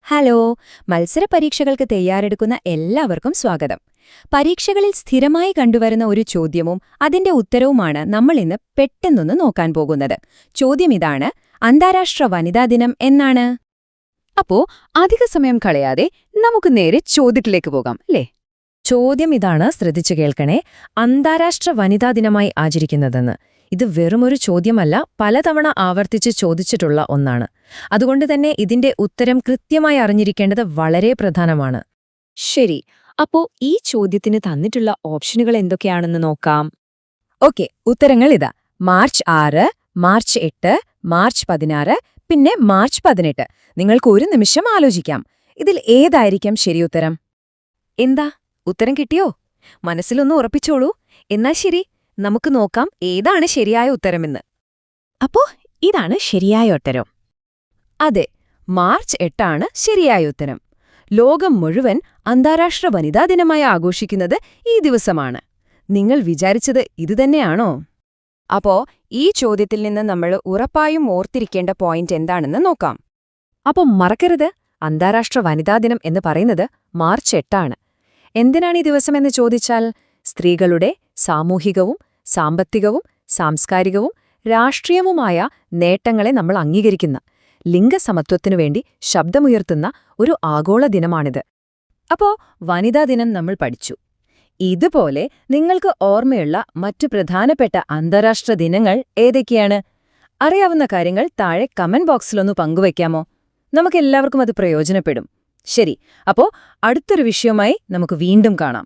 Hello, മത്സര പരീക്ഷകൾക്ക് തയ്യാറെടുക്കുന്ന എല്ലാവർക്കും സ്വാഗതം. പരീക്ഷകളിൽ സ്ഥിരമായി കണ്ടുവരുന്ന ഒരു ചോദ്യവും അതിന്റെ ഉത്തരവുമാണ് നമ്മൾ ഇന്ന് പെട്ടെന്നൊന്ന് നോക്കാൻ പോകുന്നത്. ചോദ്യം ഇതാണ്: അന്താരാഷ്ട്ര വനിതാ ദിനം എന്നാണ്? അപ്പോ അധിക സമയം കളയാതെ നമുക്ക് നേരെ ചോദ്യത്തിലേക്ക് പോകാം, അല്ലേ? ചോദ്യം ഇതാണ്, ശ്രദ്ധിച്ചു കേൾക്കണേ. അന്താരാഷ്ട്ര വനിതാ ദിനമായി ആചരിക്കുന്നതെന്ന് ഇത് വെറുമൊരു ചോദ്യമല്ല, പലതവണ ആവർത്തിച്ച് ചോദിച്ചിട്ടുള്ള ഒന്നാണ്. അതുകൊണ്ട് തന്നെ ഇതിന്റെ ഉത്തരം കൃത്യമായി അറിഞ്ഞിരിക്കേണ്ടത് വളരെ പ്രധാനമാണ്. ശരി, അപ്പോ ഈ ചോദ്യത്തിന് തന്നിട്ടുള്ള ഓപ്ഷനുകൾ എന്തൊക്കെയാണെന്ന് നോക്കാം. ഓക്കെ, ഉത്തരങ്ങൾ ഇതാ: മാർച്ച് 6, മാർച്ച് 8, മാർച്ച് 16, പിന്നെ മാർച്ച് 18. നിങ്ങൾക്ക് ഒരു നിമിഷം ആലോചിക്കാം, ഇതിൽ ഏതായിരിക്കും ശരിയുത്തരം? എന്താ, ഉത്തരം കിട്ടിയോ? മനസ്സിലൊന്ന് ഉറപ്പിച്ചോളൂ. എന്നാ ശരി, നമുക്ക് നോക്കാം ഏതാണ് ശരിയായ ഉത്തരമെന്ന്. അപ്പോ ഇതാണ് ശരിയായ ഉത്തരം. അതെ, മാർച്ച് 8 ശരിയായ ഉത്തരം. ലോകം മുഴുവൻ അന്താരാഷ്ട്ര വനിതാ ദിനമായി ആഘോഷിക്കുന്നത് ഈ ദിവസമാണ്. നിങ്ങൾ വിചാരിച്ചത് ഇതുതന്നെയാണോ? അപ്പോ ഈ ചോദ്യത്തിൽ നിന്ന് നമ്മൾ ഉറപ്പായും ഓർത്തിരിക്കേണ്ട പോയിന്റ് എന്താണെന്ന് നോക്കാം. അപ്പം മറക്കരുത്, അന്താരാഷ്ട്ര വനിതാ ദിനം എന്ന് പറയുന്നത് മാർച്ച് 8. എന്തിനാണ് ഈ ദിവസമെന്ന് ചോദിച്ചാൽ, സ്ത്രീകളുടെ സാമൂഹികവും സാമ്പത്തികവും സാംസ്കാരികവും രാഷ്ട്രീയവുമായ നേട്ടങ്ങളെ നമ്മൾ അംഗീകരിക്കുന്ന, ലിംഗസമത്വത്തിനു വേണ്ടി ശബ്ദമുയർത്തുന്ന ഒരു ആഗോള ദിനമാണിത്. അപ്പോ വനിതാ ദിനം നമ്മൾ പഠിച്ചു. ഇതുപോലെ നിങ്ങൾക്ക് ഓർമ്മയുള്ള മറ്റു പ്രധാനപ്പെട്ട അന്താരാഷ്ട്ര ദിനങ്ങൾ ഏതൊക്കെയാണ്? അറിയാവുന്ന കാര്യങ്ങൾ താഴെ കമന്റ് ബോക്സിലൊന്ന് പങ്കുവയ്ക്കാമോ? നമുക്കെല്ലാവർക്കും അത് പ്രയോജനപ്പെടും. ശരി, അപ്പോ അടുത്തൊരു വിഷയവുമായി നമുക്ക് വീണ്ടും കാണാം.